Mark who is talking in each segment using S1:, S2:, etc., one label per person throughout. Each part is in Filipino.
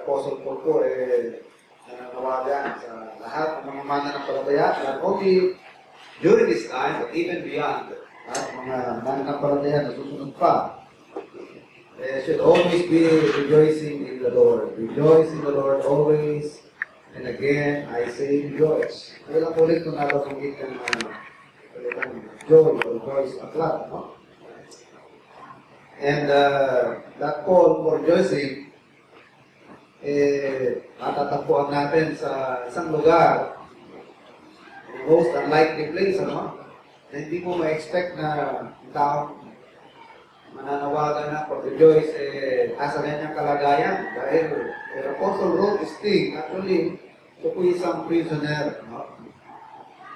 S1: Apostle Paul po, nananawagan sa lahat ng mga mananampalataya, not only during this time, but even beyond. Mga mananampalataya na susunod pa. Should always be rejoicing in the Lord. Rejoice in the Lord always. And again, I say rejoice. Kailang ulit kung nababanggit ng joy or rejoice aklat, no? And that call for rejoicing, matatagpuan natin sa isang lugar, the most unlikely place, ano? Na hindi mo ma-expect na taong mananawagan na for rejoice, asa ganyang kalagayan. Dahil the Apostle wrote this thing, actually, ito po isang prisoner, no?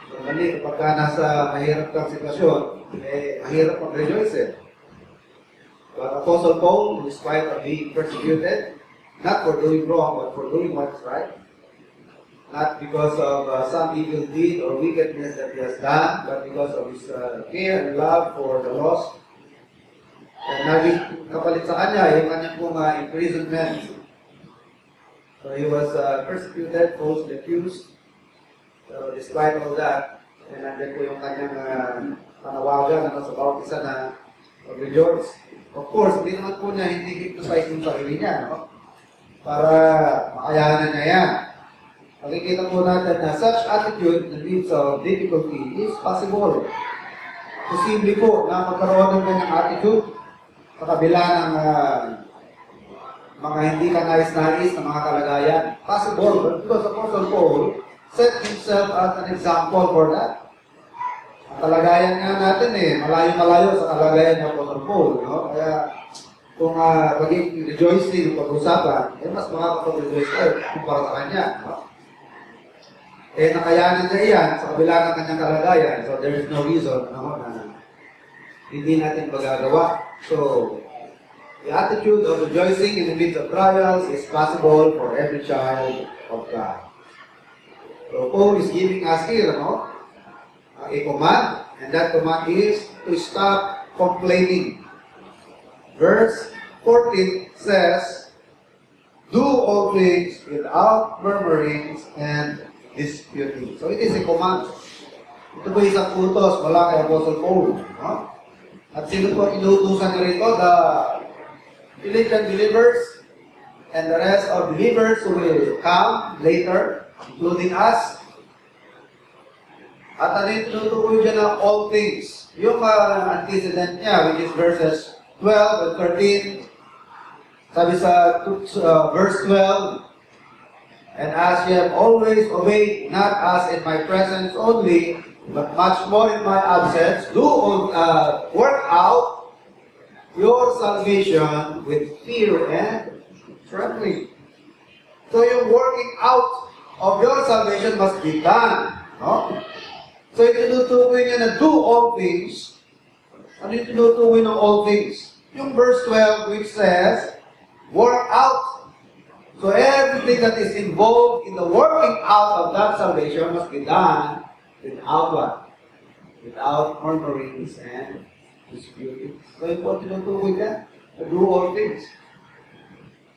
S1: So, mali, kapag nasa mahirap kang sitwasyon, mahirap mag-rejoice, But Apostle Paul, despite of being persecuted, not for doing wrong, but for doing what's right, not because of some evil deed or wickedness that he has done, but because of his care and love for the lost. And naging kapalit sa kanya, yung kanyang pong imprisonment. So he was persecuted, falsely accused. So despite all that, and nandiyan po yung kanyang panawagan sa bawat isa na rejoice. Of course, hindi naman po niya hindi hypnotize yung sarili niya, no? Para makayanan niya yan. Makikita po natin na such attitude in the midst of difficulty is possible. Posible po na magkaroon ng kanyang attitude sa kabila ng mga hindi kanais-nais na mga kalagayan. Possible, but because Apostle Paul set himself as an example for that. Ang kalagayan nga natin malayo-malayo sa kalagayan ng Apostle Paul, no? Kaya kung maging rejoicing yung pag-usapan, mas makakapag-rejoice tayo kumpara sa kanya, no? Nakayanan niya yan sa kabila ng kanyang kalagayan, so there is no reason na hindi natin magagawa. So, the attitude of rejoicing in the midst of trials is possible for every child of God. So, Paul is giving us here, no? A command, and that command is to stop complaining. Verse 14 says, do all things without murmurings and disputing. So it is a command. Ito po isang utos wala kay Apostle Paul. No? At sino po inuutusan niya rito? The Philippian believers and the rest of believers who will come later, including us. At ano yung tinutukoy dyan ng all things? Yung antecedent niya, which is verses 12 and 13. Sabi sa verse 12, and as ye have always obeyed, not as in my presence only, but much more in my absence, do work out your salvation with fear and trembling. So yung working out of your salvation must be done. No? So, itinutukoy niya na do all things. Ano yung tinutukoy ng all things? Yung verse 12 which says, work out. So, everything that is involved in the working out of that salvation must be done without what? Without murmurings and disputing. So, yun po tinutukoy ka to do all things.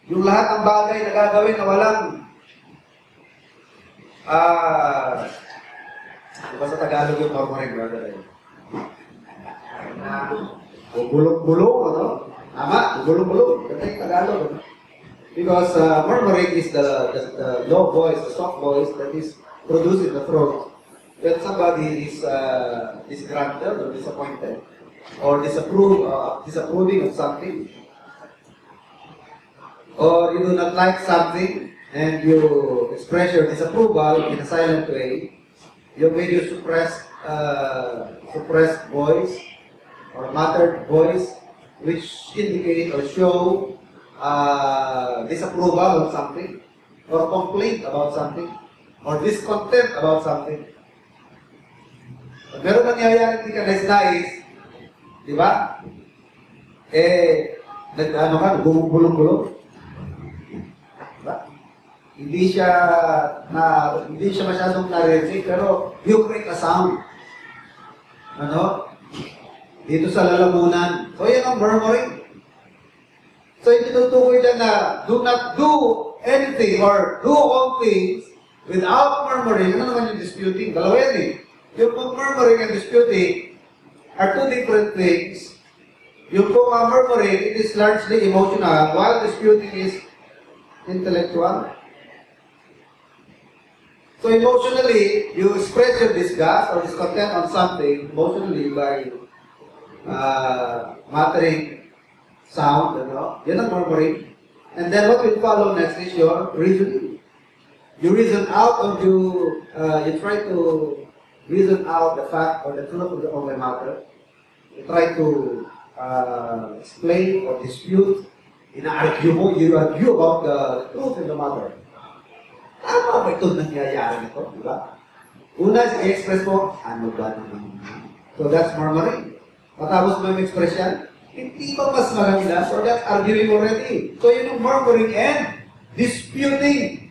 S1: Yung lahat ng bagay na gagawin na walang diba sa Tagalog yung murmuring, brother? Bulong-bulong, ano? Tama, bulong-bulong. Ganda yung Tagalog. Ano? Because murmuring is the low voice, the soft voice that is produced in the throat. When somebody is disgruntled or disappointed or disapproving of something, or you do not like something and you express your disapproval in a silent way, yung medyo suppressed voice or muttered voice which indicate or show disapproval of something or complaint about something or discontent about something. Pag meron nangyayari hindi ka nais-nais, di ba? Gumulong-gulong. Hindi siya masyadong naririnig, pero you create a sound. Ano? Dito sa lalamunan. So, yan ang murmuring. So, itinutukoy dyan na do not do anything or do all things without murmuring. Ano naman yung disputing? Dalawa yan eh. Yung murmuring and disputing are two different things. Yung murmuring, it is largely emotional, while disputing is intellectual. So emotionally, you express your disgust or discontent on something emotionally by muttering sound, Yan ang murmuring. And then what will follow next is your reasoning. You reason out or you try to reason out the fact or the truth of the matter. You try to explain or dispute. Ina-argue mo, you argue about the truth of the matter. Tama ba ito nangyayari nito? Diba? Una, i-express mo, ano ba naman? So that's murmuring. Matapos mo yung express yan, hindi ba mas marami na? So that's arguing already. So yun yung murmuring and disputing.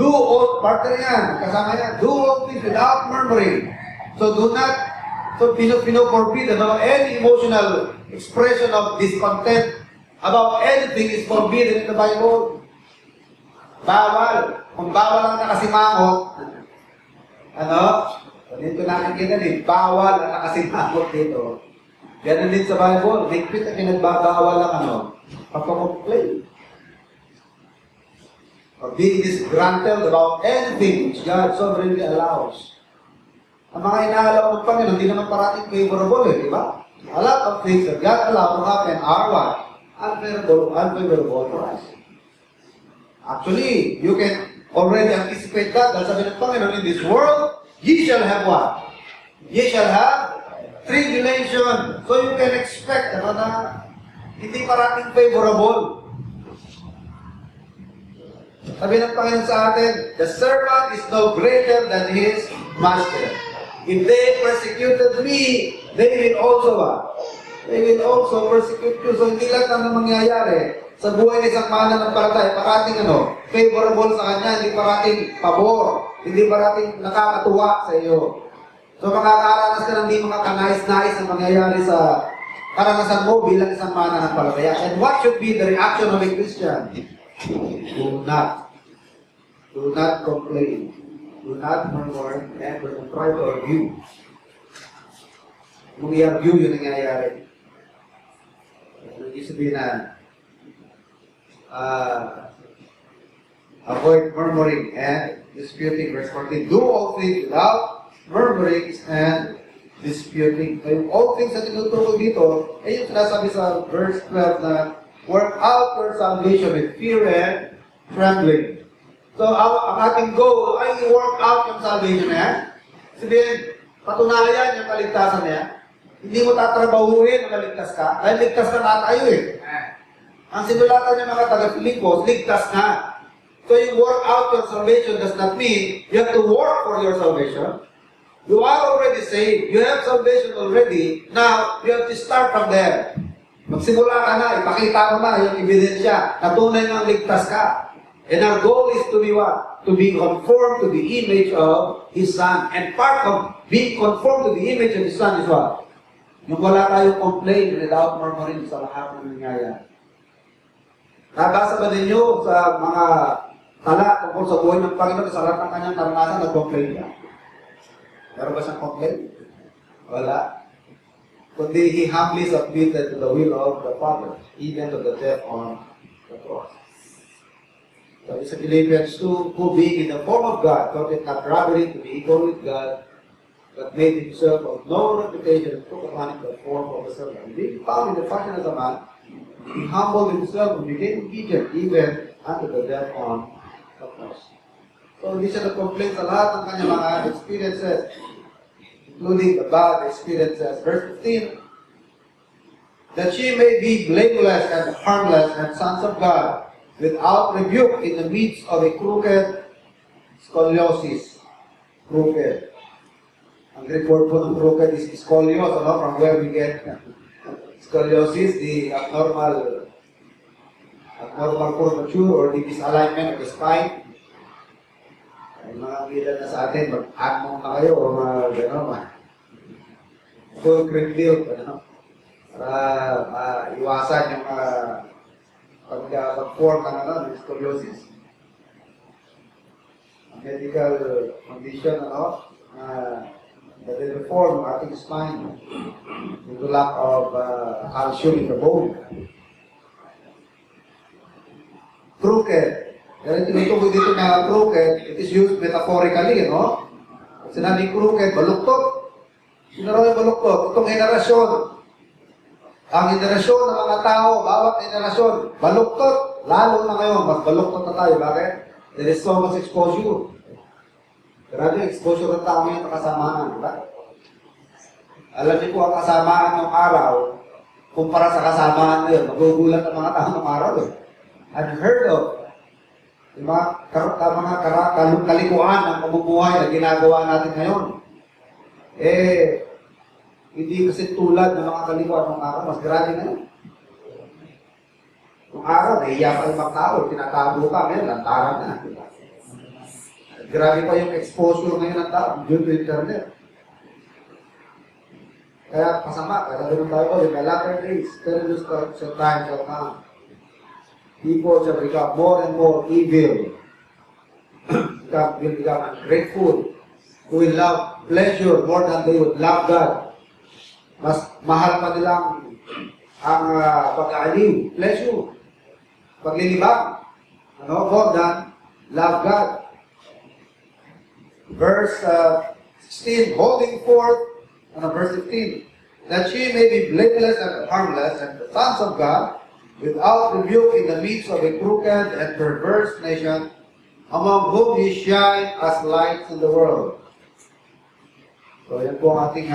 S1: Do all, partner yan, kasama yan, do all things without murmuring. So do not, so pino-forbid any emotional expression of discontent about anything is forbidden in the Bible. Bawal. Kung bawal ang nakasimangot, dito nakikita din, bawal ang nakasimangot dito. Ganun din sa Bible, may pita pinagbabawal ang pagpapag-play. Or being disgruntled about anything which God sovereignly allows. Ang mga inaalaw ng Panginoon, hindi naman parating favorable di ba? A lot of things that God allows to happen are what? Unfavorable for us. Actually, you can already anticipate that. Dahil sabi ng Panginoon, in this world, ye shall have what? Ye shall have tribulation. So you can expect na hindi parating favorable. Sabi ng Panginoon sa atin, the servant is no greater than his master. If they persecuted me, they will also They will also persecute you. So hindi lahat ng mangyayari sa buhay ng isang mananampalataya, parating favorable sa kanya, hindi parating pabor, hindi parating nakakatuwa sa iyo. So makakaranas ka ng hindi makakanais-nais na mangyayari sa karanasan mo bilang isang mananampalataya. And what should be the reaction of a Christian? Do not complain. Do not murmur and try to argue. Kung i-argue yun nangyayari. Ibig sabihin na avoid murmuring and disputing. Verse 14, do all things without murmurings and disputing. So yung all things na tinuturo dito, yung sinasabi sa verse 12 na work out your salvation with fear and trembling. So ang ating goal ay work out yung salvation na yan. Sabihin, patunayan yung kaligtasan na yan. Hindi mo tatrabahuhin na maligtas ka. Dahil ligtas ka na tayo Ang sinulatan niya mga taga-Filipos, ligtas na. So you work out your salvation does not mean you have to work for your salvation. You are already saved. You have salvation already. Now, you have to start from there. Magsimula ka na, ipakita mo na yung ebidensya na tunay ng ligtas ka. And our goal is to be what? To be conformed to the image of His Son. And part of being conformed to the image of His Son is what? Yung wala tayong complain without murmuring sa lahat ng nangyayari. Nabasa ba ninyo sa mga tala tungkol sa buhay ng Panginoon sa lahat ng kanyang naranasan nag-complain niya? Meron ba siyang complain? Wala. Kundi He humbly submitted to the will of the Father, even to the death on the cross. So sa Philippians 2, who being in the form of God, thought it not robbery to be equal with God, but made himself of no reputation and took upon him the form of a servant. And being found in the fashion as a man, he humbled himself and became obedient even unto the death on the cross. So hindi siya nag-complain sa lahat ng kanyang mga experiences, including the bad experiences. Verse 15, that she may be blameless and harmless and sons of God, without rebuke in the midst of a crooked scoliosis. Crooked. Ang Greek word po ng crooked is scolios, from where we get scoliosis, the abnormal curvature or the misalignment of the spine. Ay mga edad na sa atin, mag-atmong na kayo o full cream build, para iwasan yung pag-form ng scoliosis. Medical condition, that they reform ng ating spine due to lack of calcium in the bone. Crooked. Kaya tinutukoy dito na crooked, it is used metaphorically, no? Sinabi crooked, baluktot. Sino raw yung baluktot? Itong henerasyon. Ang henerasyon ng mga tao, bawat henerasyon, baluktot. Lalo na ngayon, mas baluktot na tayo. Bakit? There is so much exposure. Grabe yung exposure ng tao ngayon sa kasamaan, di ba? Alam niyo po ang kasamaan ng araw, kumpara sa kasamaan ngayon, magugulat ang mga tao ng araw eh. Unheard of. Yung mga kalikuan ng pamumuhay na ginagawa natin ngayon. Hindi kasi tulad ng mga kalikuan ng araw, mas grabe na yun. Yung araw, nahiya pa ibang tao, tinatago ka, ngayon, lantaran na. Diba? Grabe pa yung exposure ngayon ng tao due to internet. Kaya pasama, kaya ganun tayo, in the latter days, perilous time shall come. People shall become more and more evil. Will become ungrateful. Who will love pleasure more than they would love God. Mas mahal pa nilang ang pag-aaliw, pleasure, paglilibang, more than love God. Verse 16, holding forth, verse 15, that she may be blameless and harmless, and the sons of God, without rebuke in the midst of a crooked and perverse nation, among whom ye shine as lights in the world. So, yan po ang ating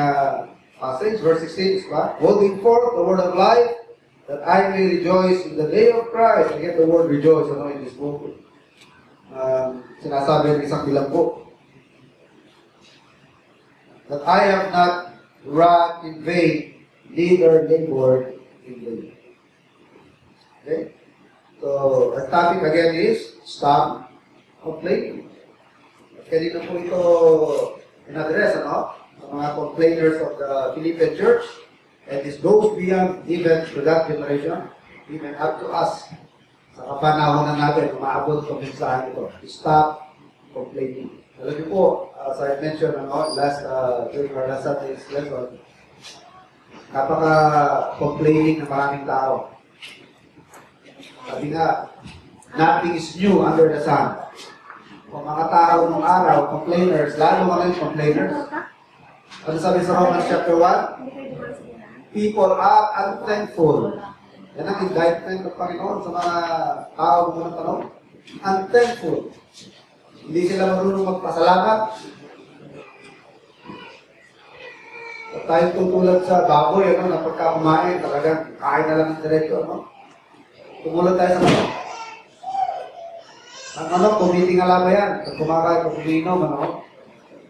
S1: passage, verse 16, ba? Holding forth the word of life, that I may rejoice in the day of Christ. Again, the word rejoice, in this book. Sinasabi ng isang bilanggo. That I have not run in vain, neither labored in vain. Okay? So, our topic again is, stop complaining. At kanina po ito in-address, sa mga complainers of the Philippine church, and this goes beyond even to that generation, even up to us. Sa kapanahonan natin, umaabot itong mensahe ito. Stop complaining. Alam niyo po, as I mentioned, during our last Sunday's lesson, napaka-complaining ng maraming tao. Sabi nga, nothing is new under the sun. Kung mga tao ng araw, complainers, lalo mga complainers. Ano sabi sa Romans chapter 1? People are unthankful. Yan ang indictment ng Panginoon sa mga tao ng mga tanong. Unthankful. Hindi sila marunong magpasalamat. At tayo tutulad sa baboy, na pagka kumain, talagang kain na lang ng diretso, Tumulad tayo sa mga. Ang tumitingala ba yan? Pag kumakain, pag uminom,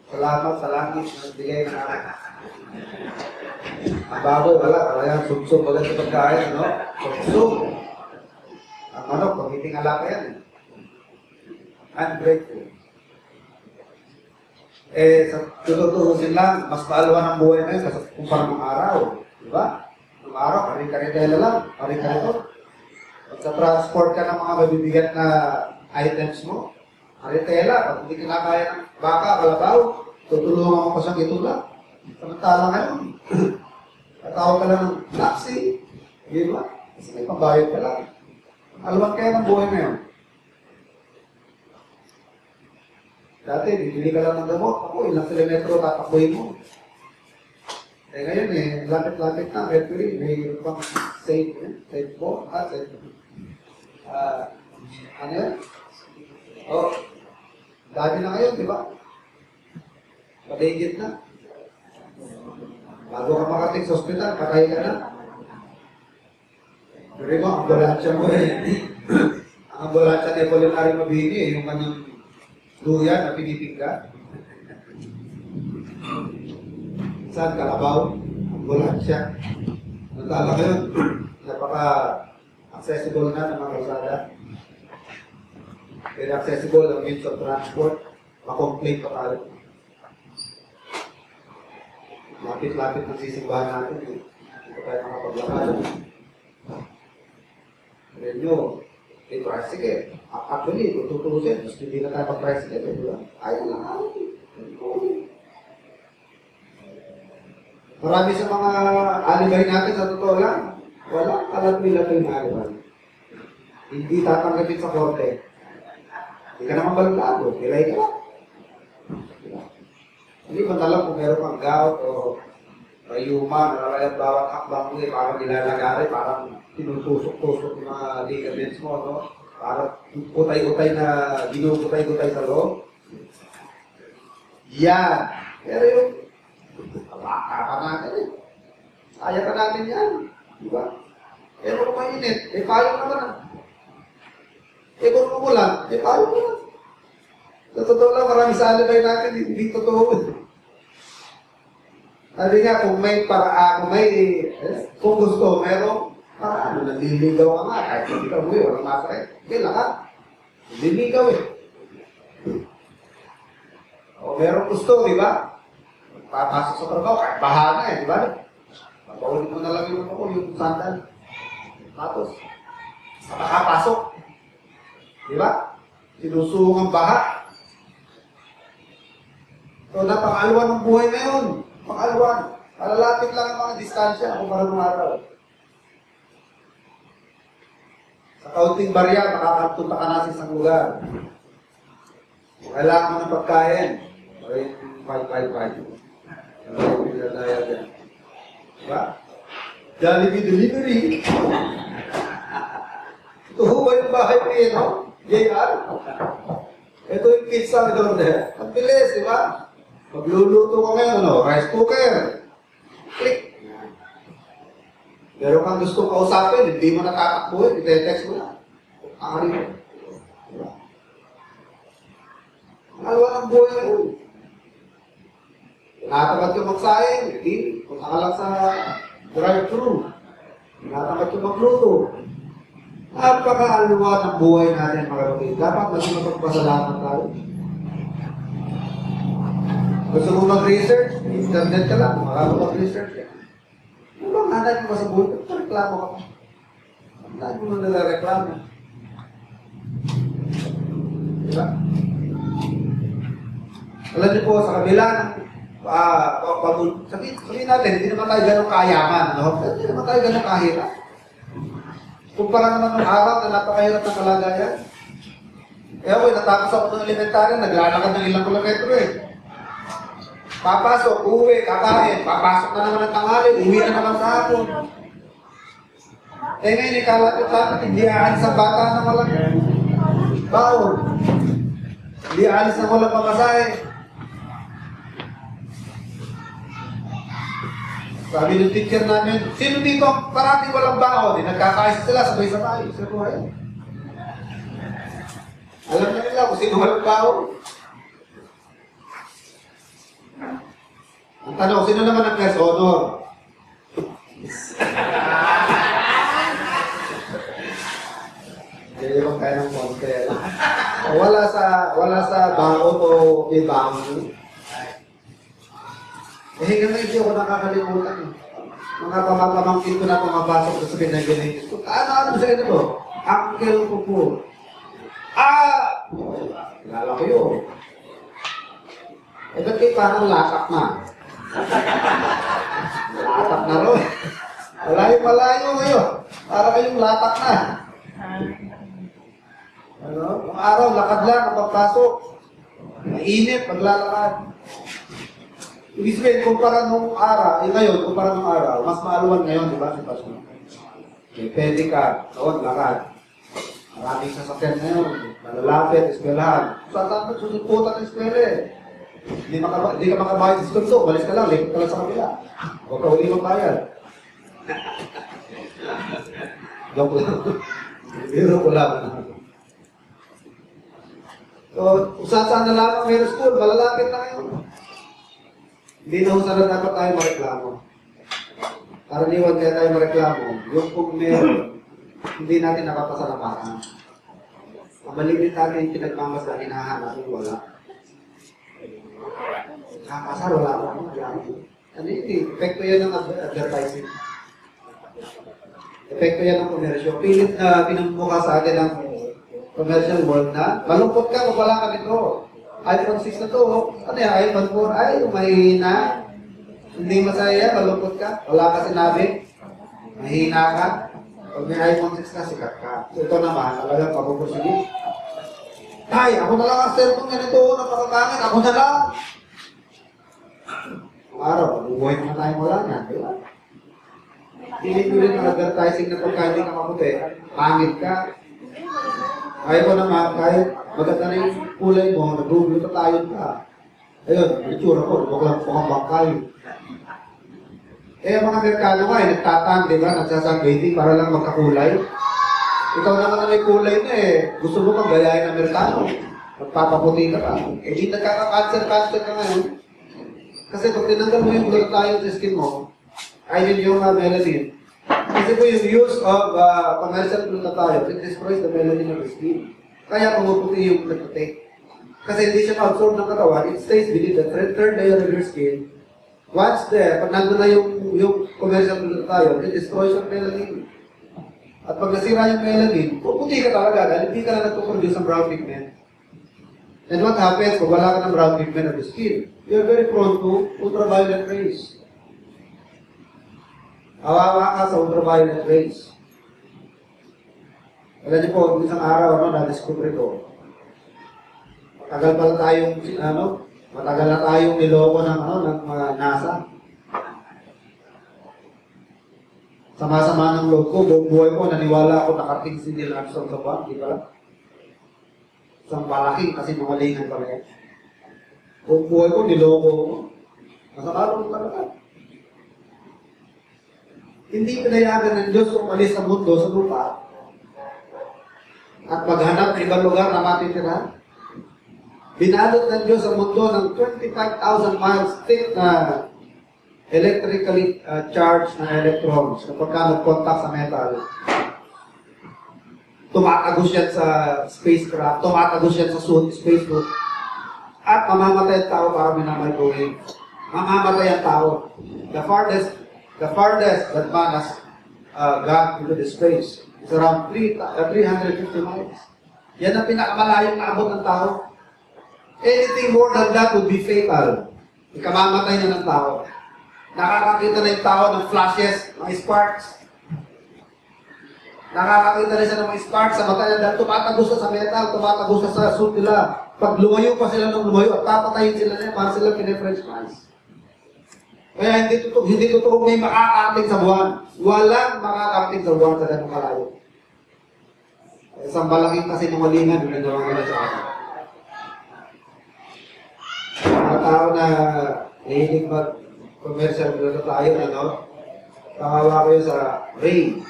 S1: salamat sa langit na bigay ng akin. Ang baboy, wala, talagang sumsum agad sa pagkain, Sumsum. Ang tumitingala ba yan? Ungrateful. Sa tututusin lang, mas paalawan ang buhay na yun kasi kumpara ng araw. Diba? Ng araw, kari-karitela lang, kari-karito. Pag sa transport ka ng mga mabibigat na items mo, karitela, pag hindi kinakaya ng baka, kalabaw, tutulungan mo pa siyang itulak. Samantala ngayon, katawag ka lang ng taxi, diba? Kasi may pambayad ka lang. Alawan kaya ng buhay na yun. Dati, bibili ka lang ng gamot. Ako, ilang kilometro tatakbuhin mo. Ngayon lapit-lapit na, referee, may pang safe po, safe. Ano yan? Dami na ngayon, di ba? Paligid na. Bago ka makating sa ospital, patay ka na. Pero mo, ang ambulansya mo ang ambulansya ni Apolinary Mabini, yung kanyang duyan na pinipingga. Saan? Kalabaw? Ambulansya. Nagtala kayo, napaka-accessible na ng mga kalsada. Very accessible ang means of transport. Makomplete pa tayo. Lapit-lapit ng sisimbahan natin. Hindi pa tayo makapaglakad. Renyo, tricycle. Actually, kung tutusin, mas hindi na tayo pag-tricycle, di ba? Ayaw lang ako. Marami sa mga alibay natin, sa totoo lang, walang kalat-milatoy na alibay. Hindi tatanggapin sa korte. Hindi ka naman balagado, nilay ka lang. Hindi ko alam kung meron kang gout o rayuma, naralayang bawat hakbang mo parang nilalagari, parang tinutusok-tusok yung mga ligaments mo, no? Parang utay-utay na ginugutay-gutay sa loob. Yan. Pero yung baka pa natin eh. Kaya ka natin yan. Diba? Eh kung mainit, eh payong naman ah. Eh kung umulan, eh payong naman. Sa totoo lang, marami sa alibay natin, hindi totoo. Sabi nga, kung may paraan, kung gusto, merong paraan, naliligaw ka nga, kahit hindi ka buhay, walang masakit. Kailangan, naliligaw eh. O merong gusto, di ba? Papasok sa trabaho, kahit bahana eh, di ba? Papaulit mo na lang yung sandal. Tapos, nakapasok. Di ba? Sinusuong ang baha. So, napang-alwan ng buhay na yun. Pang-alwan. Malalapit lang ang mga distansya kung parang mga araw. Sa kaunting barya, makakapunta ka na sa isang lugar. Kailangan mo ng pagkain. Okay, 555. Ano yung pinadaya dyan? Diba? Jollibee Delivery. Ito ba yung bahay niya, no? JR. Ito yung pizza order. Ang bilis, di ba? Magluluto ko ngayon, no? Rice cooker. Click. Pero kung gusto kausapin, hindi mo natatakbuhin, ite-text mo na. Ari mo. Diba? Ang alwa ng buhay na yun. Tinatamad yung magsaing, hindi. Punta ka lang sa drive-thru. Tinatamad yung magluto. Napaka-alwa ng buhay natin, mga kapatid. Dapat mas magpasalamat tayo. Gusto mo mag-research? Internet ka lang, makakapag-research ka. Ano ba ang hanay mo sa buhay? Ito reklamo ka pa. Ang hanay mo na nalareklamo. Diba? Alam niyo po, sa kabila ng sabihin natin, hindi naman tayo ganun kayaman. No? Hindi naman tayo ganun kahirap. Kumpara naman ng araw na napakahirap ng kalagayan. Kaya ako, natapos ako ng elementary, naglalakad ng ilang kilometro eh. Papasok, uwi, kakain, papasok na naman ng tanghali, uwi na naman sa hapon. Eh ngayon, ikalapit-lapit, hindi aalis ang bata na walang baon. Hindi aalis na walang pamasahe. Sabi ng teacher namin, sino dito parating walang baon? Nagkakaisa sila, sabay-sabay, sa buhay. Alam na nila kung sino walang baon. Ang tanong, sino naman ang first honor? Hindi naman kaya ng konti. Wala sa baon o may baon. Eh, hanggang ngayon ako nakakalimutan. Mga pamamangkin ko na pumapasok sa pinagaling ko. Ano sa ito? Uncle ko po. Kilala ko yun. Eh, ba't kayo parang lasak na? Latak na rin. Malayo ngayon. Para kayong latak na. Ano? Ang araw, lakad lang ang pagpasok. Mainit, paglalakad. Ibig sabihin, kumpara nung araw, ngayon, kumpara nung araw, mas maaluan ngayon, di ba? May pwede ka, noon, lakad. Maraming sasakyan ngayon, malalapit, eskwelahan. Saan susuputan ng eskwela eh. Hindi ka makabayad sa skulto, balis ka lang, likot ka lang sa kabila. Huwag ka uli magbayad. Joke lang. Biro ko lang. So, kung saan na lang meron school, malalapit na ngayon. Hindi na sana dapat tayo mareklamo. Karaniwan kaya tayo mareklamo, yung kung meron, hindi natin napapasalamatan. Ang malimit natin yung pinagmamas na hinahanap, wala. Kakasar, wala akong maglamo. Ano yun eh, epekto yan ng advertising. Epekto yan ng komersyo. Pilit na pinamukha sa atin ng commercial world na malungkot ka kung wala ka nito. iPhone 6 na to, ano yan, iPhone 4, ay, mahina. Hindi masaya, malungkot ka, wala ka sinabi, mahina ka. Pag may iPhone 6 ka, sikat ka. So ito naman, talagang papupursige. Ay, ako na lang ang cellphone ganito, napakakangit, ako na lang. Kung araw, mabubuhay naman tayo wala niya, di ba? Pinipilit ng advertising na pagka hindi ka maputi, pangit ka. Ayaw ko naman, kahit maganda na yung kulay mo, nag-review pa tayo ka. Ayun, itsura ko, buklang bangkay. Eh, mga Amerikano nga, nagtatang, di ba, nagsasunbathing para lang magkakulay. Ikaw naman na may kulay na gusto mo kang gayahin ng Amerikano. Magpapaputi ka pa. Eh, di nagkaka-cancer ka ngayon. Kasi pag tinanggal mo yung glutathione sa skin mo, I mean yung melanin, kasi po yung use of commercial glutathione, it destroys the melanin of the skin. Kaya pumuputi yung nagputi. Kasi hindi siya ma-absorb ng katawan, it stays beneath the third layer of your skin. Once there, pag nandun na yung commercial glutathione, it destroys your melanin. At pag nasira yung melanin, puputi ka talaga dahil hindi ka na nagpo-produce ng brown pigment. And what happens kung wala ka ng brown pigment of the skin? You're very prone to ultraviolet rays. Awawa ka sa ultraviolet rays. Alam niyo po, isang araw, na-discover ko. Matagal pala tayong, matagal na tayong niloko ng NASA. Sama-sama ng loob ko, buong buhay ko, naniwala ako nakarating si Neil Armstrong sa buwan, di ba? Isang malaking kasi mamalingan pala yan. Buong buhay ko, niloko ko. Masama ko talaga. Hindi pinayagan ng Diyos kung alis sa mundo sa lupa at maghanap ng ibang lugar na matitira. Binalot ng Diyos ang mundo ng 25,000 miles thick na electrically charged na electrons kapag ka nag-contact sa metal. Tumatagos yan sa spacecraft, tumatagos yan sa spacesuit, at mamamatay ang tao para minamicrowave. Mamamatay ang tao. The farthest that man has got into the space is around 350 miles. Yan ang pinakamalayong naabot ng tao. Anything more than that would be fatal. Ikamamatay na ng tao. Nakakakita na yung tao ng flashes, ng sparks. Nakakakita na siya ng mga sparks sa mata niya dahil tumatagos na sa metal, tumatagos na sa suit nila. Pag lumayo pa sila ng lumayo at papatayin sila niya para sila kine-French fries. Kaya hindi totoo may makakarating sa buwan. Walang makakarating sa buwan sa ganung malayo. Isang malaking kasi ng malingan, ginagawa nila sa akin. Mga tao na nahilig mag-commercial na tayo, kawawa kayo sa Ray.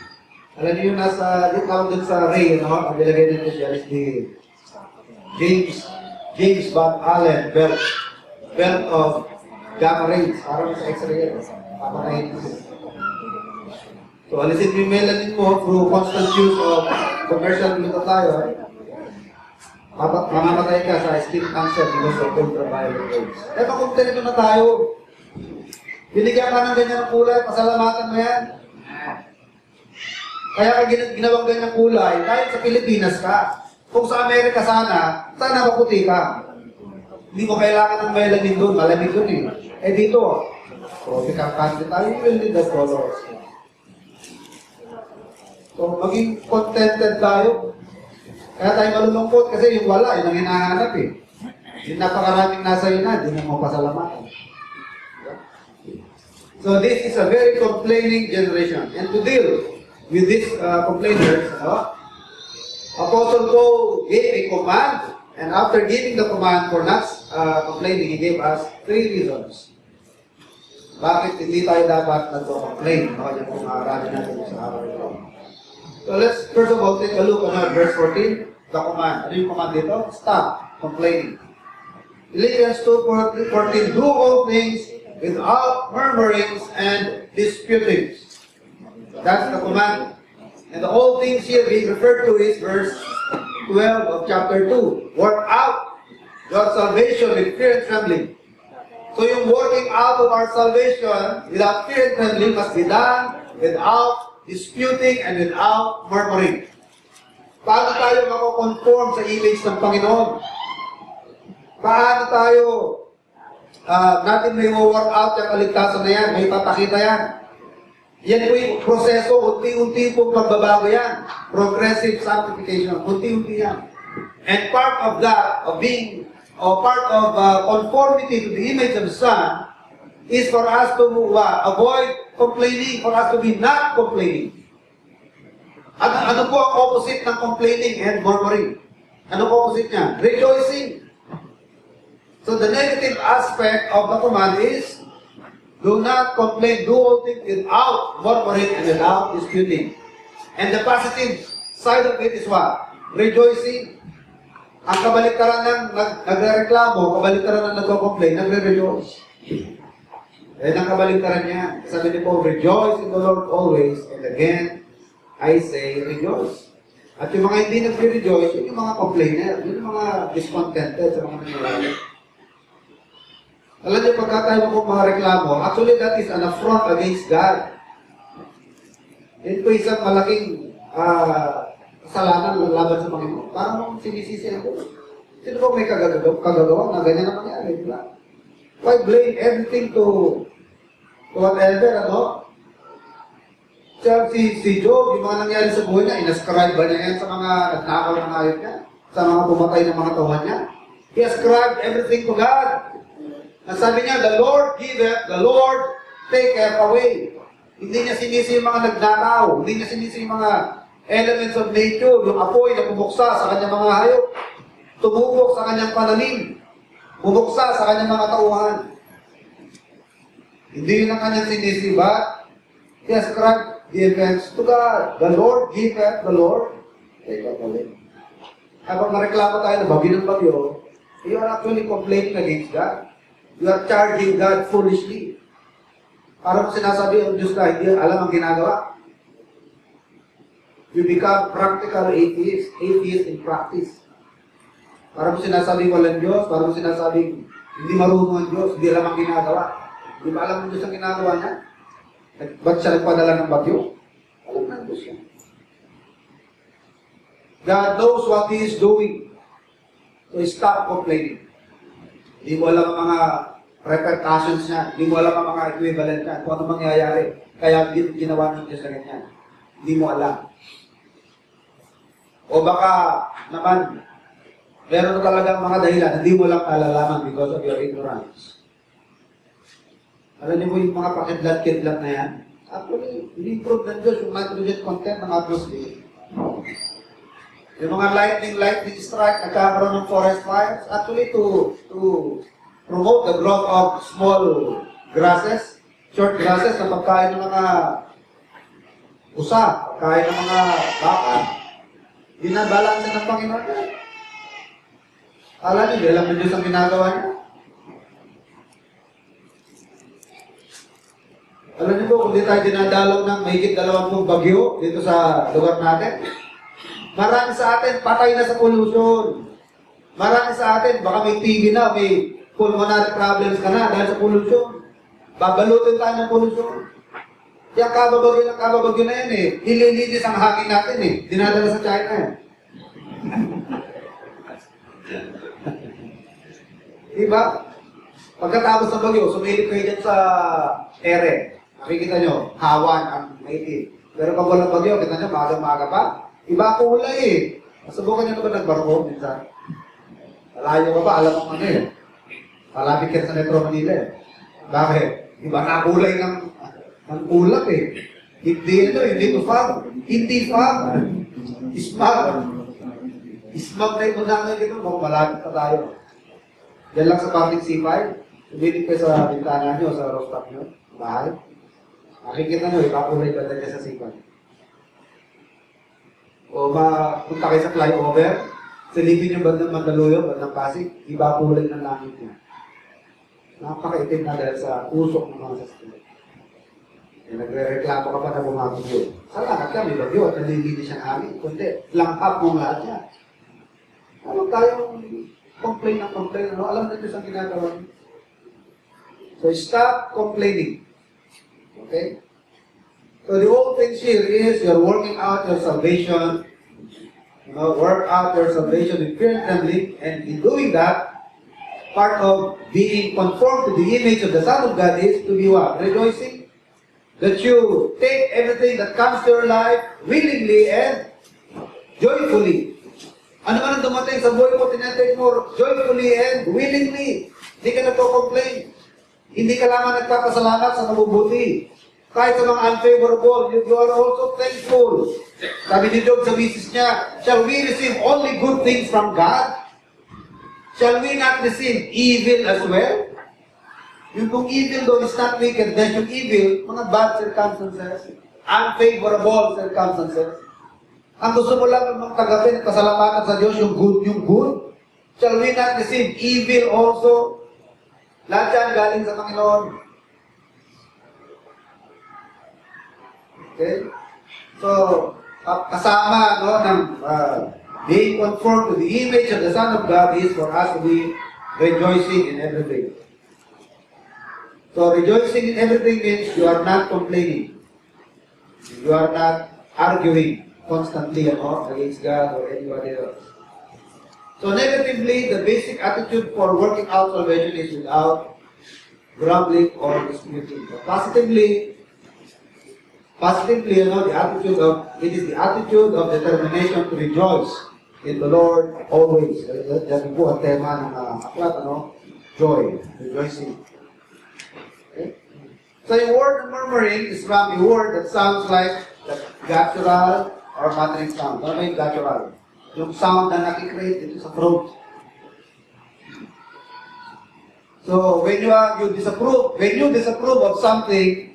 S1: Alam niyo yung yung tawag dun sa Ray, ang nilagay nito siya is the James Van Allen belt of gamma rays. Parang sa X-ray yan. Papatayin mo. So, alisin mo yung melanin mo through constant use of commercial glutathione. Mamamatay ka sa skin cancer because of ultraviolet rays. Eh, makumpleto na tayo. Binigyan ka ng ganyan ng kulay, pasalamatan mo yan. Kaya ka ginawang ganyang kulay, dahil sa Pilipinas ka. Kung sa Amerika sana maputi ka. Hindi mo kailangan ng melanin doon, malamig doon eh. Eh dito, tropical country tayo, you will need the colors. So, maging contented tayo. Kaya tayo malulungkot kasi yung wala, yun ang hinahanap eh. Yung napakaraming nasa yun na, hindi mo pasalamatan. So, this is a very complaining generation. And to deal with these complainers, Apostle Paul gave a command, and after giving the command for not complaining, he gave us 3 reasons. Bakit hindi tayo dapat nagko-complain? Yan kung maaralin natin sa araw ito. So let's first of all take a look at verse 14, the command. Ano yung command dito? Stop complaining. Philippians 2:14, do all things without murmurings and disputings. That's the command. And the whole things here being referred to is verse 12 of chapter 2. Work out your salvation with fear and trembling. So yung working out of our salvation without fear and trembling must be done without disputing, and without murmuring. Paano tayo mako-conform sa image ng Panginoon? Paano tayo natin may work out yung kaligtasan na yan, may papakita yan. Yan po yung proseso, unti-unti pong pagbabago yan. Progressive sanctification, unti-unti yan. And part of that, of being, or part of conformity to the image of the Son, is for us to avoid complaining, for us to be not complaining. Ano po ang opposite ng complaining and murmuring? Ano po opposite niya? Rejoicing. So the negative aspect of the command is, do not complain, do all things without murmuring and without disputing. And the positive side of it is what? Rejoicing. Ang kabaliktaran ng nagre-reklamo, kabaliktaran ng nagko-complain, nagre-rejoice. Yan ang kabaliktaran niya. Sabi niyo po, rejoice in the Lord always, and again, I say rejoice. At yung mga hindi nagre-rejoice, yun yung mga complainer, yun yung mga discontented sa mga nangyayari. Alam niyo, pagka tayo po mga reklamo, actually that is an affront against God. Ito isang malaking kasalanan laban sa Panginoon. Parang sinisisi ako. Sino po may kagagawa na ganyan na mangyari, di ba? Why blame everything to whatever, ano? Si Job, yung mga nangyari sa buhay niya, inascribe ba niya yan sa mga nagnakaw ng hayop niya? Sa mga pumatay ng mga tauhan niya? He ascribed everything to God. Ang sabi niya, the Lord giveth, the Lord taketh away. Hindi niya sinisi yung mga nagnakaw. Hindi niya sinisi yung mga elements of nature, yung apoy na bumuksa sa kanyang mga hayop, tumubok sa kanyang pananim, bumuksa sa kanyang mga tauhan. Hindi yun ang kanyang sinisi, but he ascribed the events to God. The Lord giveth, the Lord taketh away. Kapag mareklamo tayo na bagyo ng bagyo, you are actually complaining against God. You are charging God foolishly. Parang sinasabi ang Diyos na hindi alam ang ginagawa. You become practical atheist in practice. Parang sinasabi walang Diyos, parang sinasabi hindi marunong ang Diyos, hindi alam ang ginagawa. Hindi ba alam ang Diyos ang ginagawa niya? Ba't siya nagpadala ng bagyo? Alam na ang Diyos yan. God knows what He is doing. So stop complaining. Hindi mo alam ang mga repercussions niya. Hindi mo alam ang mga equivalent niya. Kung ano mangyayari. Kaya ginawa ng Diyos na ganyan. Hindi mo alam. O baka naman, meron talagang mga dahilan. Hindi mo lang alalaman because of your ignorance. Alam niyo mo yung mga pakidlat-kidlat na yan? Actually, in-improve ng Diyos yung nitrogen content ng atmosphere. Yung mga lightning strike, nagkakaroon ng forest fires, actually to promote the growth of small grasses, short grasses na pagkain ng mga usa, pagkain ng mga baka, binabalansin ng Panginoon. Alam niyo, alam ng Diyos ang ginagawa niya. Alam niyo po, kung di tayo dinadalaw ng mahigit 20 bagyo dito sa lugar natin, marami sa atin patay na sa pollution. Marami sa atin, baka may TB na, may pulmonary problems ka na dahil sa pollution. Babalutin tayo ng pollution. Kaya kababagyo na yan eh. Nililinis ang hangin natin eh. Dinadala sa China eh. Diba? Pagkatapos ng bagyo, sumilip kayo dyan sa ere. Nakikita nyo, hawan ang maitim. Pero pag walang bagyo, kita nyo, maaga-maaga pa. Iba kulay eh. Masubukan nyo na ba nagbarko minsan? Malayo ka ba? Alam mo ano eh. Malapit ka sa Metro Manila eh. Bakit? Iba na kulay ng ulap eh. Hindi to fog. Hindi fog. Smog. Smog na yung unangay dito. Malapit pa tayo. Yan lang sa public C5. Sumilip kayo sa bintana nyo, sa rooftop nyo. Bahay. Nakikita nyo, ipakulay ba dyan sa C5? O punta kayo sa flyover, silipin yung bandang Mandaluyong, bandang Pasig, iba kulay ng langit niya. Napakaitim na dahil sa usok ng mga sasakyan. Eh, nagre-reklamo ka pa na bumabagyo. Salamat ka, may bagyo at nalilinis siyang hangin. Kundi, langhap mong lahat niya. Alam tayong complain ng complain. Ano? Alam na Diyos ang ginagawa niyo. So, stop complaining. Okay? So the whole thing here is you're working out your salvation, work out your salvation with fear and trembling, and in doing that, part of being conformed to the image of the Son of God is to be what? Rejoicing. That you take everything that comes to your life willingly and joyfully. Ano man ang dumating sa buhay mo, tinatake mo joyfully and willingly. Hindi ka nagko-complain. Hindi ka lamang nagpapasalamat sa mabubuti. Kahit sa mga unfavorable, you are also thankful. Sabi ni Job sa misis niya, shall we receive only good things from God? Shall we not receive evil as well? Yung kung evil though is not wickedness, yung evil, mga bad circumstances, unfavorable circumstances. Ang gusto mo lang ng tagapin, pasalamatan sa Diyos, yung good, yung good. Shall we not receive evil also? Lahat yan galing sa Panginoon. Okay? So, kasama ng being conformed to the image of the Son of God is for us to be rejoicing in everything. So, rejoicing in everything means you are not complaining. You are not arguing constantly against God or anybody else. So, negatively, the basic attitude for working out salvation is without grumbling or disputing. But positively, the attitude of, it is the attitude of determination to rejoice in the Lord always. Yan po ang tema ng aklat, joy, rejoicing. Okay? So yung word murmuring is from a word that sounds like the guttural or muttering sound. Ano ba yung guttural? Yung sound na nakikreate dito sa throat. So when you disapprove of something,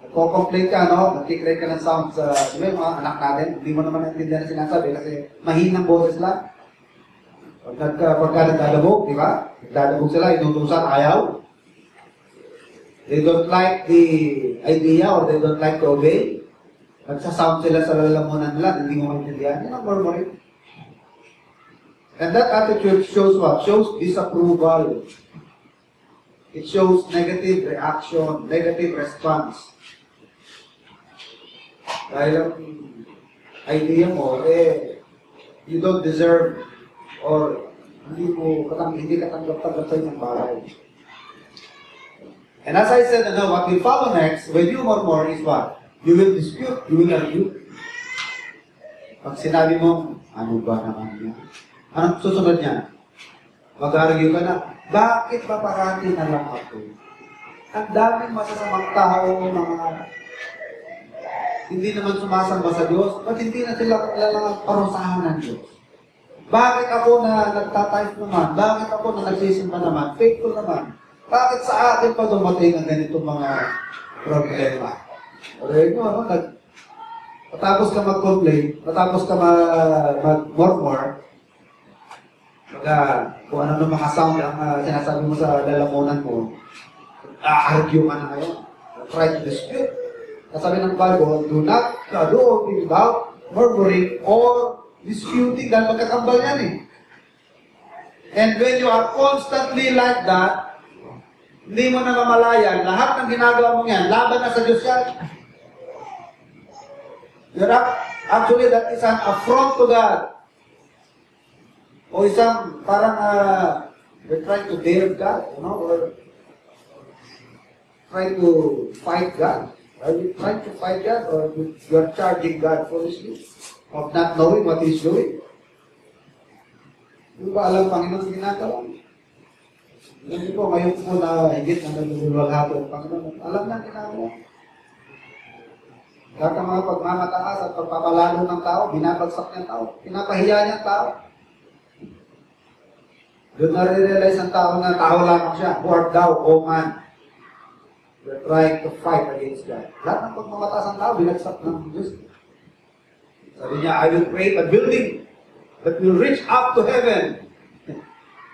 S1: nagko-complain ka, nakikreate ka ng sound sa, yung mga anak natin, hindi mo naman naintindihan na sinasabi kasi mahinang boses lang. Pagka nagdadabog, di ba? Nagdadabog sila, inutusan, ayaw. They don't like the idea or they don't like to obey. Nagsasound sila sa lalamunan nila, hindi mo maintindihan. Yan ang murmuring. And that attitude shows what? Shows disapproval. It shows negative reaction, negative response. Dahil ang idea mo, you don't deserve or hindi katanggap-tanggap sa isang bagay. And as I said, what will follow next, when you murmur is what? You will dispute, you will argue. Pag sinabi mo, ano ba naman niya? Anong susunod niya? Mag-argue ka na, bakit ba parati na lang ako? Ang daming masasamang tao, mga hindi naman sumasamba sa Diyos, ba't hindi na sila kailangan parusahan ng Diyos? Bakit ako na nagtatayos naman? Bakit ako na nagsisimba naman? Faithful naman? Bakit sa atin pa dumating ang ganitong mga problema? Okay, matapos ka mag-complain, matapos ka mag-murmur, kung ano ng mga sound ang sinasabi mo sa lalamunan mo, argue ka na ngayon. Try to dispute. Kasabi ng Bible, do not do without murmuring or disputing dahil magkakambal yan eh. And when you are constantly like that, hindi mo na mamalayan, lahat ng ginagawa mo yan, laban na sa Diyos yan. Actually, that is an affront to God. O isang parang we're trying to dare God, or trying to fight God. Are you trying to fight God or you are charging God foolishly of not knowing what He's doing? Hindi ba alam Panginoon ginagawa? Hindi po, ngayon po na higit na nalulwalhati ang Panginoon. Alam na ginagawa. Lahat ng mga pagmamataas at pagpapalalo ng tao, binabagsak ng tao, pinapahiya niyang tao. Doon na-realize ang tao na tao lamang siya. Who art thou, O man? We're trying to fight against God. Lahat ng pagmamataas ng tao, binagsak ng Diyos. Sabi niya, I will create a building that will reach up to heaven.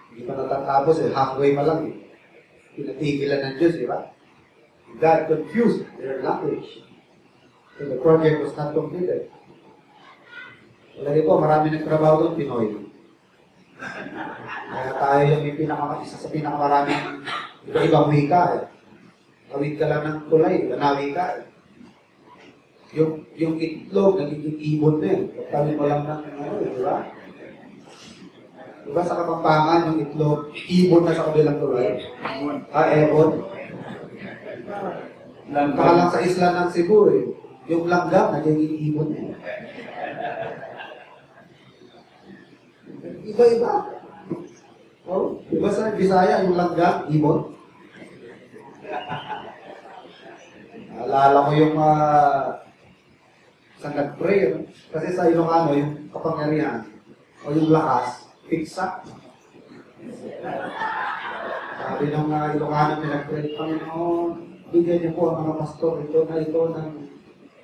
S1: Hindi pa natatapos halfway pa lang Pinatigilan ng Diyos, di ba? God confused their language. So the project was not completed. Lagi po, marami nagtrabaho doon, Pinoy. Kaya tayo yung isa sa pinakamaraming iba-ibang wika. Tawid ka lang ng tulay, ganawi ka. yung itlog, nagiging ibon na eh. Tabi mo lang ng di ba? Diba sa Kapampangan, yung itlog, ibon na sa kabilang tulay? Ebon. Baka lang sa isla ng Cebu eh. Yung langgam, nagiging ibon eh. Iba-iba. Oh, diba sa Bisaya, yung langgam, ibon? Alala ko yung sa nag-pray. Kasi sa Ilocano, yung kapangyarihan o yung lakas, piksa. Sabi ng Ilocano, pinag-pray, Panginoon, bigyan niyo po ang mga pastor ito ng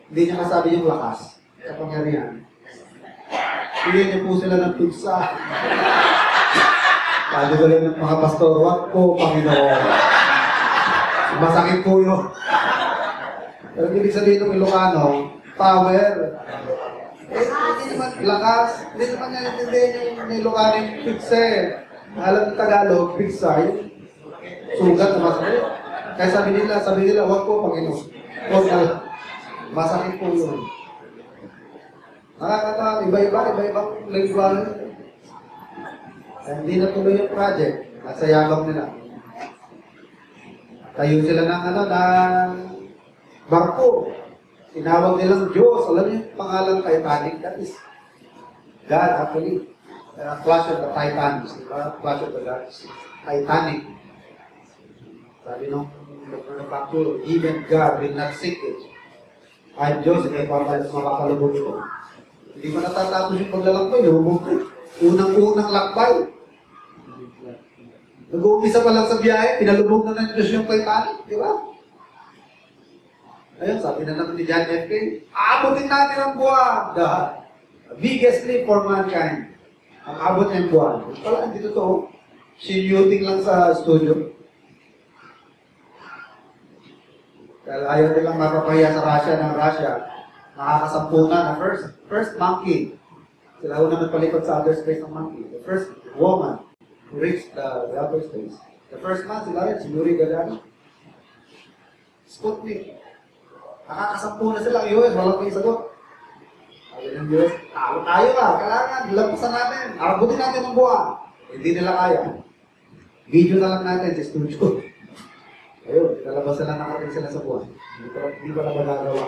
S1: hindi niya kasabi yung lakas, kapangyarihan. Bigyan niyo po sila ng piksa. Sabi ko rin ng mga pastor, wag po, Panginoon. Masakit po yun. Pero ibig sabihin ng Ilocano, power. Hindi naman lakas. Hindi naman naiintindihan yung Ilocano yung piksa eh. Alam ng Tagalog, piksa yung sugat na masakit. Kaya sabi nila, wag po, Panginoon. Wag na. Masakit po yun. Nakakatawa, iba-ibang lingwahe. Hindi na tuloy yung project. Nasa yabang nila. Tayo sila ng barko. Tinawag nilang Diyos. Alam niyo yung pangalan Titanic? That is God actually. Clash of the Titans. Diba? Clash of the Gods. Titanic. Sabi nung manufacturer, even God will not sink it. Ay Diyos, hindi pa makakalubog ito. Hindi pa natatapos yung paglalakbay. Unang-unang lakbay. Nag-uumpisa pa lang sa biyahe, pinalubog na ng Diyos yung Titanic. Di ba? Ayun, sabi na naman ni John F. Kennedy, aabutin natin ang buwan. The biggest leap for mankind. Ang abot ng buwan. Wala, hindi totoo. Sinuting lang sa studio. Dahil ayaw nilang mapapahiya sa Russia ng Russia. Nakakasampu na first monkey. Sila ho naman palikot sa other space ng monkey. The first woman who reached the outer space. The first man, sila rin, si Yuri Gagarin. Sputnik. Nakakasampu na sila ang US, walang may sagot. Sabi ng US, tayo ka, kailangan, lampasan natin, arabutin natin ang buwan. Hindi nila kaya. Video na lang natin sa studio. Ayun, lalabas na lang natin sila sa buwan. Hindi pa na magagawa.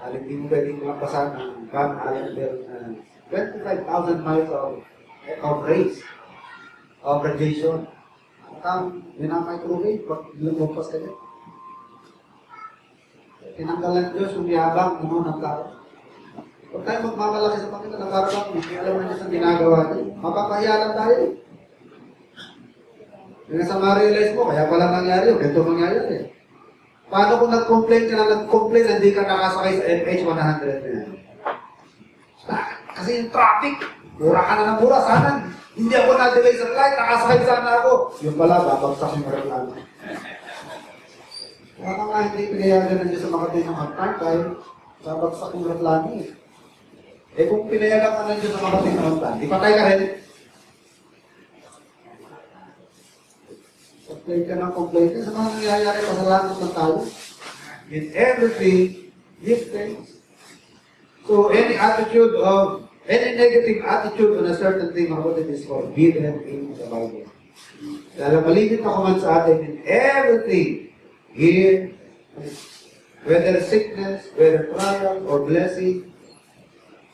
S1: Hindi mo pwedeng lampasan ng Van Allen Bell 25,000 miles of race, of radiation. At ang microwave, pag lumampas ka dyan. Tinanggalan Diyos yung yabang ng tao. Huwag tayo magmamalaki sa Panginoon ng karabang, hindi alam na Diyos ang ginagawa niya. Mapapahiya lang tayo. Yung nasa ma-realize mo, kaya pala nangyari yun, ganito mangyayari eh. Paano kung nag-complain ka na hindi ka nakasakay sa MH100 na yan? Kasi yung traffic, mura ka na ng mura, sana hindi ako na-delay sa flight, nakasakay sana ako. Yung pala, babagsak yung reklamo. Baka nga hindi pinayagan ng Diyos sa mga din ng hangtang dahil babagsak yung reklamo eh. Eh kung pinayagan ka ng Diyos sa mga din ng hangtang, di patay ka rin. Complain ka ng complain ka sa mga nangyayari pa sa langit ng tao. In everything, give thanks. So any negative attitude on a certain thing about it is forbidden in the Bible. Dahil maliit na command sa atin, in everything, here, whether sickness, whether trial or blessing,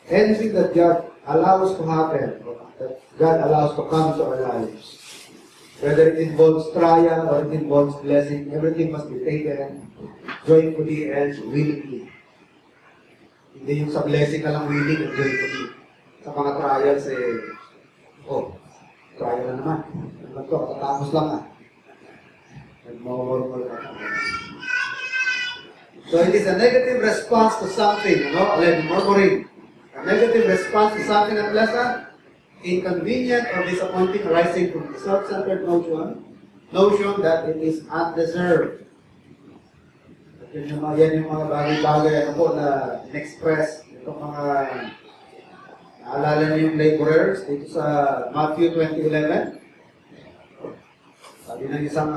S1: anything that God allows to happen, that God allows to come to our lives, whether it involves trial or it involves blessing, everything must be taken joyfully and willingly. Hindi yung sa blessing ka lang willing and joyfully. Sa mga trials trial na naman. Ano to, katatapos lang Nagmamormol ka. So it is a negative response to something, murmuring. A negative response to something unpleasant, inconvenient, or disappointing arising from the self-centered notion that it is undeserved. At yan yung mga bagay-bagay na in-express itong mga naalala niyo yung laborers dito sa Matthew 20:11. Sabi ng isang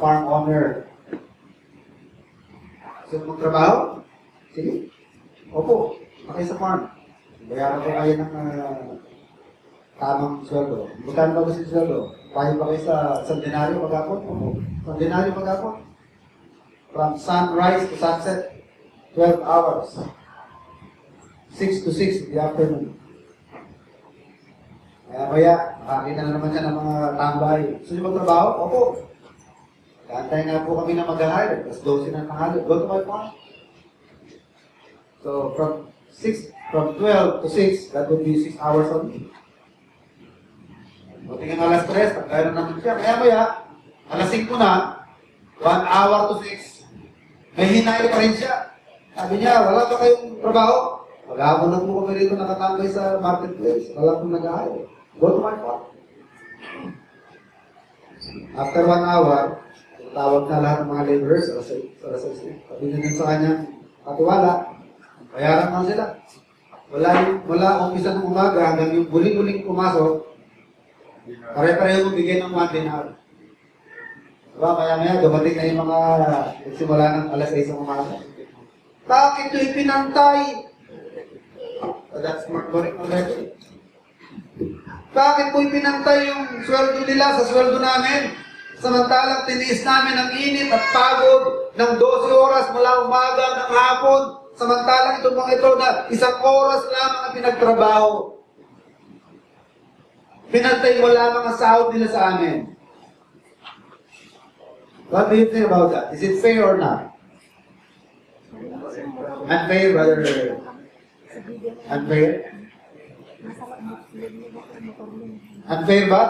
S1: farm owner, gusto magtrabaho? Sige. Opo, kayo sa farm. Bayaran ko kayo ng tamang sweldo. Magkano ba gusto yung sweldo? Payo ba kayo sa denaryo maghapon? Opo. Sa denaryo maghapon? From sunrise to sunset, 12 hours. 6 to 6 in the afternoon. Kaya, makakita na naman siya ng mga tambay. Gusto niyo magtrabaho? Opo. Kantay nga po kami na mag-hire. Tapos 12 na tanghali. Go to my farm. So, from 12 to 6, that would be 6 hours only. O, tingnan alas 3, pagkaya na naman siya. Maya, alas 5 na, 1 hour to 6. May hinayo pa rin siya. Sabi niya, wala ba kayong trabaho? Maghapon na po kami rito nakatambay sa marketplace. Wala pong nag-hire. Go to my farm. After 1 hour, tawag na lahat ng mga laborers, alas 6. Sabi niya sa kanya, katiwala, bayaran lang sila. Wala umpisa ng umaga hanggang yung huling-huling pumasok, pare-pareho mong bigyan ng 1 dinar. Diba, maya-maya, dumating na yung mga nagsimula ng alas 6 ng umaga. Bakit ito ipinantay? That's correct already. Bakit po ipinantay yung sweldo nila sa sweldo namin? Samantalang tiniis namin ang init at pagod ng 12 oras mula umaga ng hapon. Samantalang itong mga ito na 1 oras lamang ang pinagtrabaho. Pinantay mo lamang ang sahod nila sa amin. What do you think about that? Is it fair or not? Unfair, brother. Unfair? Unfair ba?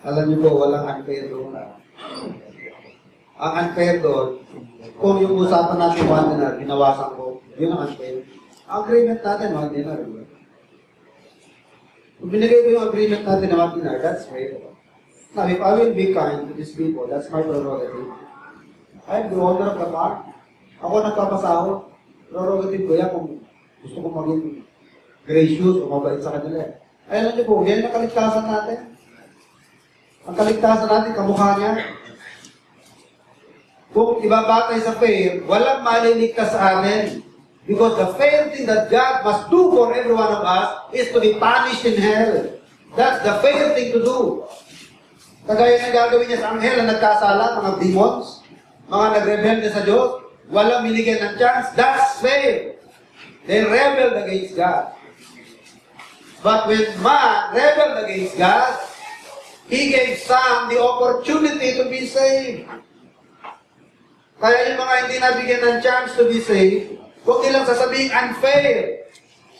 S1: Alam niyo po, walang unfair doon. Ang unfair doon, kung yung usapan natin 1 dinar, binawasan ko, yun ang unfair. Ang agreement natin, 1 dinar. Kung binigay ko yung agreement natin na 1 dinar, that's fair. Now, if I will be kind to these people, that's my prerogative. I'm the owner of the farm. Ako nagpapasahod. Prerogative ko yan kung gusto ko maging gracious o mabait sa kanila. Ayan niyo po, yan ang kaligtasan natin. Ang kaligtasan natin, kamukha niya. Kung ibabatay sa fair, walang maliligtas sa amin. Because the fair thing that God must do for every one of us is to be punished in hell. That's the fair thing to do. Kagaya na gagawin niya sa anghel na nagkasala, mga demons, mga nagrebelde sa Diyos, walang binigyan ng chance, that's fair. They rebelled against God. But when man rebelled against God, He gave some the opportunity to be saved. Kaya yung mga hindi nabigyan ng chance to be saved, huwag nilang sasabihin unfair.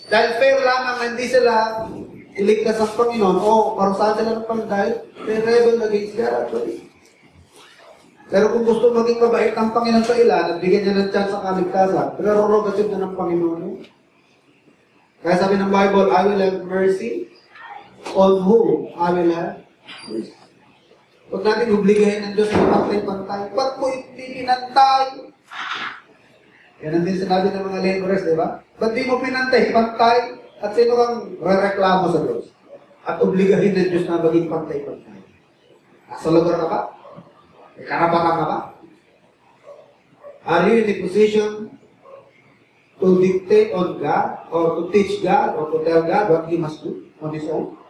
S1: Dahil fair lamang, hindi sila iligtas ng Panginoon o parusahan sila ng Panginoon dahil they rebelled against God actually. Pero kung gusto maging mabait ang Panginoon sa ilan at bigyan niya ng chance sa kaligtasan, prerogative na ng Panginoon. Kaya sabi ng Bible, I will have mercy on whom I will have mercy. Huwag natin obligahin ng Diyos na pantay-pantay. Ba't mo ipinantay? Yan ang din sinabi ng mga laborers, di ba? Ba't di mo pinantay, pantay? At sino kang rereklamo sa Diyos? At obligahin ng Diyos na maging pantay-pantay. Sa lugar ka ba? May karapatan ka ba? Are you in a position to dictate on God or to teach God or to tell God what He must do on His own?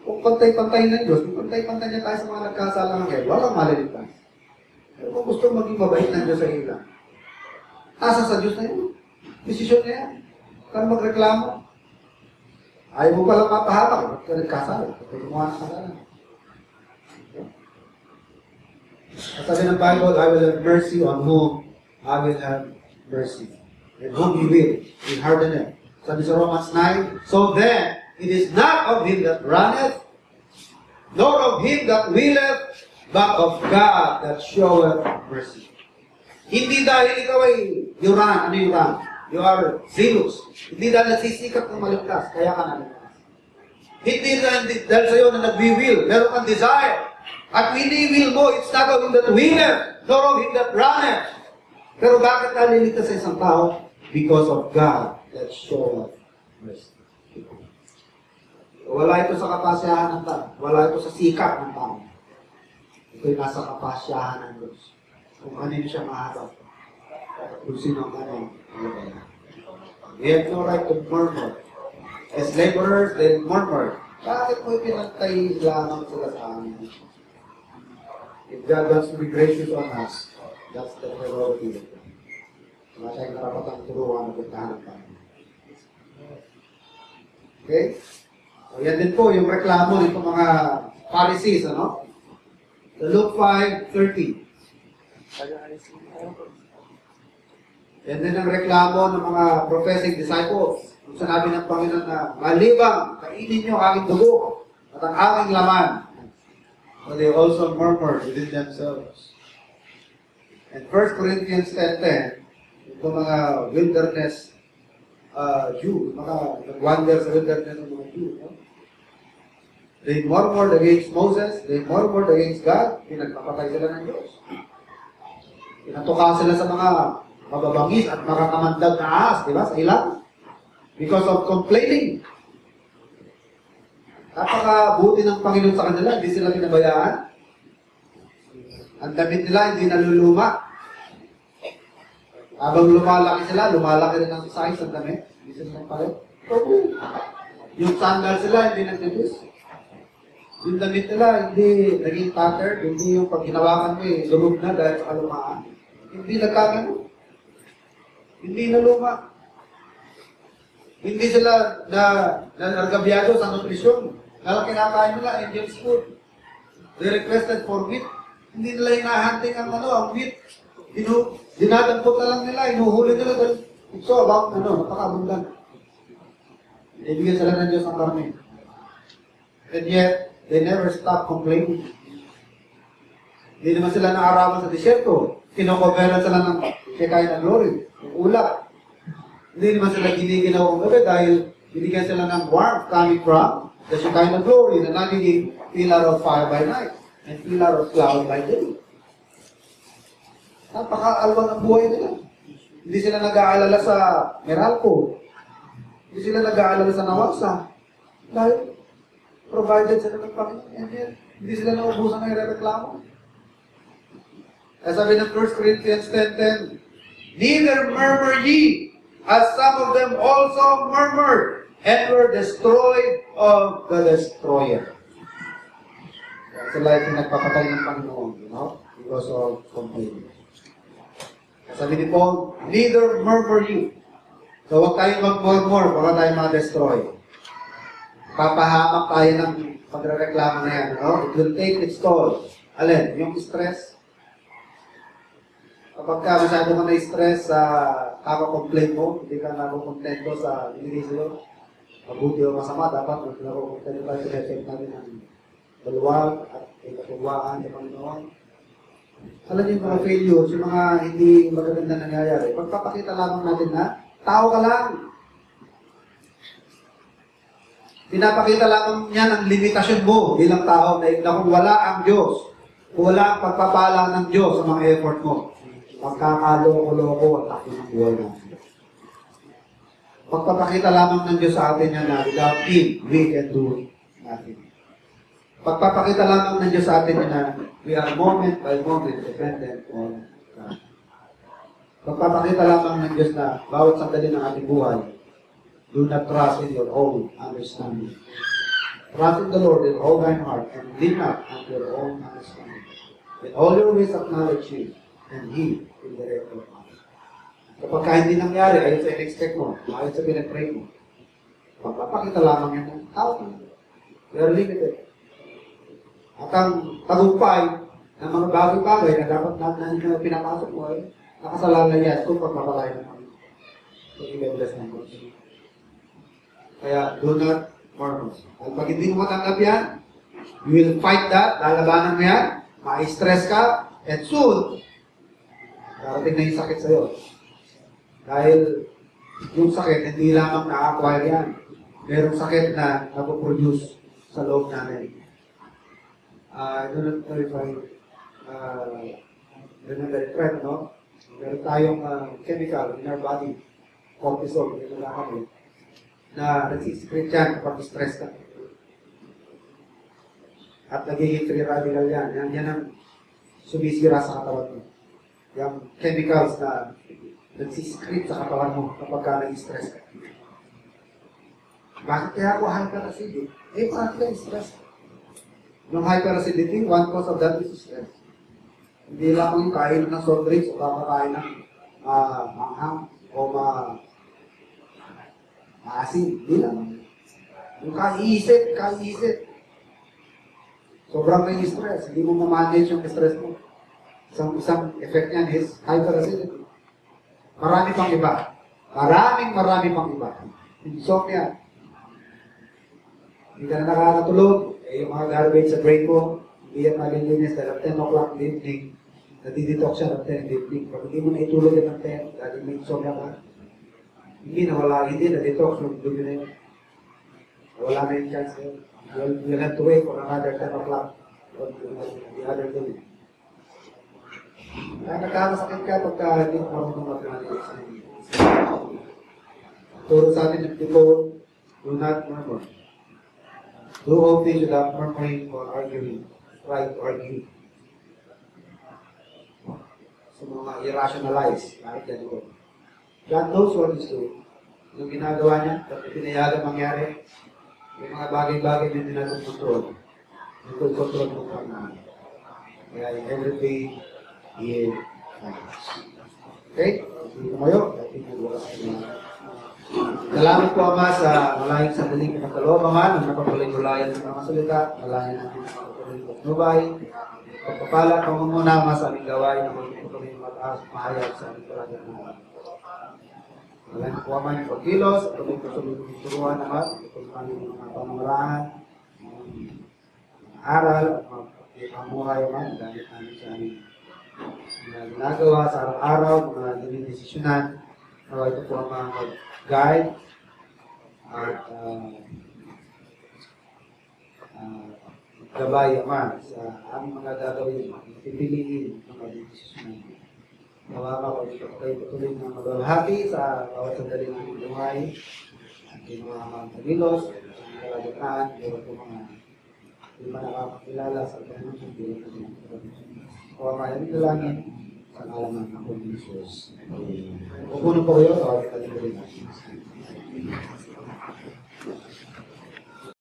S1: Kung pantay-pantay ng Diyos, kung pantay-pantay niya tayo sa mga nagkasala ng hell, walang maliligtas. Pero kung gusto maging mabait ng Diyos sa ilan, nasa sa Diyos na yun. Desisyon niya yan. Kaya magreklamo. Ayaw mo palang mapahamak, ba't ka nagkasala? Ba't gumawa ng kasala? Sabi ng Bible, I will have mercy on whom I will have mercy. And whom He will. In harden it. Sabi sa Romans 9, so then, it is not of him that runneth, nor of him that willeth, but of God that showeth mercy. Hindi dahil ikaw ay you run. Ano yung run? You are zealous. Hindi dahil nasisikap ng maligtas, kaya ka naligtas. Hindi dahil sa'yo na nag-will, meron kang desire. At hindi will mo, it's not of him that willeth, nor of him that runneth. Pero bakit naliligtas sa isang tao? Because of God that showeth mercy. Wala ito sa kapasyahan ng tao. Wala ito sa sikap ng tao. Ito'y nasa kapasyahan ng Diyos. Kung kanin siya maharap. Kung sino ang kanin. We have no right to murmur. As laborers, they murmur. Bakit mo pinagtay lamang sila sa amin? If God wants to be gracious on us, that's the prerogative. Wala tayong karapatang turuan at puntahan ng Panginoon. Okay? So, yan din po yung reklamo nito mga Pharisees, ano? So, Luke 5:30. Yan din ang reklamo ng mga professing disciples. Kung sinabi ng Panginoon na, malibang, kainin niyo aking dugo at ang aking laman. But they also murmured within themselves. And 1 Corinthians 10:10, itong mga wilderness Jew, mga nag-wander sa wilderness ng mga Jew. No? They murmured against Moses, they murmured against God, pinagpapatay sila ng Diyos. Pinatuka sila sa mga mababangis at makakamandag na ahas, di ba, sa ilang? Because of complaining. Napakabuti ng Panginoon sa kanila, hindi sila pinabayaan. Ang damit nila hindi naluluma. Habang lumalaki sila, lumalaki rin ang size ng damit. Hindi sila pareho. Yung sandal sila, hindi nagtipis. Yung damit nila, hindi naging tattered. Hindi yung pag ginawakan mo, lumog na dahil sa kalumaan. Hindi nagkagano. Hindi naluma. Hindi sila nagabyado sa nutrisyon. Kala kinakain nila, Indian's food. They requested for wheat. Hindi nila hinahunting ang wheat. Dinadampot na lang nila, inuhuli nila dahil it's so about, napakabundan. Ibigyan sila ng Diyos ang karne. And yet, they never stop complaining. Hindi naman sila naarawan sa disyerto. Kinokoveran sila ng kikain ng glory, ng ulap. Hindi naman sila giniginaw ang gabi dahil binigyan sila ng warmth coming from the Shekinah glory na nagiging pillar of fire by night and pillar of cloud by day. Napaka-alwang ang buhay nila. Hindi sila nag-aalala sa Meralco. Hindi sila nag-aalala sa Nawasa. Dahil provided sila ng Panginoon. And then, hindi sila naubusan ng reklamo. Kaya sabi ng 1 Corinthians 10:10, neither murmur ye, as some of them also murmured, and were destroyed of the destroyer. Sila yung nagpapatay ng Panginoon, because of complaining. Sabi ni Paul, neither murmur you. So huwag tayong mag-murmur, baka tayo ma-destroy. Papahamak tayo ng pagrereklamo na yan. It will take its toll. Alin? Yung stress. Kapag ka masyado ka na-stress sa kaka-complain mo, hindi ka nakukontento sa binigay sa'yo, mabuti o masama, dapat nakukontento tayo sa effect natin ng baluwag at ikatulwaan sa Panginoon. Alam niyo yung mga failures, yung mga hindi magaganda nangyayari, pagpapakita lamang natin na tao ka lang. Pinapakita lamang niyan ang limitasyon mo bilang tao na kung wala ang Diyos, kung wala ang pagpapala ng Diyos sa mga effort mo, magkakaloko-loko at takbo ng buhay natin. Pagpapakita lamang ng Diyos sa atin yan na without Him, we can do nothing. Pagpapakita lamang ng Diyos sa atin na we are moment by moment dependent on God. Pagpapakita lamang ng Diyos na bawat sandali ng ating buhay, do not trust in your own understanding. Trust in the Lord with all thine heart and lean not on your own understanding. In all your ways acknowledge Him, and He will direct your path. Kapag hindi nangyari, ayon sa in-expect mo, ayon sa pinag-pray mo, pagpapakita lamang yan ng tao. We are limited. At ang tagumpay ng mga bagay-bagay na dapat na pinapasok mo ay nakasalalay yan kung pagpapalay ng Panginoon. So, i-bless ng Diyos. Kaya, do not murmur. At pag hindi mo matanggap yan, you will fight that, lalabanan mo yan, ma-stress ka, and soon, darating na yung sakit sa'yo. Dahil yung sakit, hindi lamang na-acquire yan. Merong sakit na napoproduce sa loob namin. I do not know if I remember it right, no? Meron tayong chemical in our body, cortisol, ito na kami, na nagsisecrete yan kapag stress ka. At nagiging free radical yan. Yan ang sumisira sa katawan mo. Yung chemicals na nagsisecrete sa katawan mo kapag ka na-stress ka. Bakit kaya ako hyperacidic? Bakit ka stress? Yung hyperacidity, one cause of that is stress. Hindi lang yung kain ng soft drinks o kakakain ng manghang o maasin. Hindi lang. Yung kaiisip. Sobrang may stress. Hindi mo ma-manage yung stress mo. Isang effect niyan is hyperacidity. Marami pang iba. Marami pang iba. Insomnia. Hindi ka na nakakatulog. Yung mga garbage sa brain mo, hindi yan malilinis dahil 10 o'clock in the evening, natidetox siya ng 10 in the evening. Pag hindi mo na itulog yan ng 10, dahil may insomnia ka, hindi na-detox yung dugo na yun. Wala na yung chance yun. You'll have to wait for another 10 o'clock or the other day. Kaya nagkakasakit ka pagka hindi mo marunong mag-manage. Turo sa atin yung tipo, do not murmur. Do all things without murmuring or arguing. Try to argue. So mga irrationalize. Bakit ganito? God knows what He's doing. Yung ginagawa niya, at pinayagan mangyari, yung mga bagay-bagay na hindi natin control. Yung control mo pa na. Kaya everything is okay? Dito kayo. Salamat po, Ama, sa malayang sandaling pinagkaloobangan, ang napapalay-ulayan ng mga salita, malayan natin sa pagpapalay-nubay, pagpapala, pangunguna, Ama, sa aming gawain, na magpapalay mataas, mahayag sa aming talagang mga. Malayan po, Ama, yung pagkilos, at pagpapalay turuan, Ama, pagpapalay ng mga pamamaraan, mga aral, at mga pamuhay, Ama, gamit namin sa aming ginagawa sa araw-araw, mga dinidesisyonan, ito po ang mga guide at gabay naman sa aming mga gagawin, pipiliin ng mga desisyon. Nawa ko kayo patuloy na magbabahati sa bawat sandali ng buhay, at yung mga pagkilos, ang kalagataan, yung mga hindi pa nakakakilala sa ganun ng bilang o maraming dalangin sa alaman ng Jesus. Upuno po kayo, tawagin natin.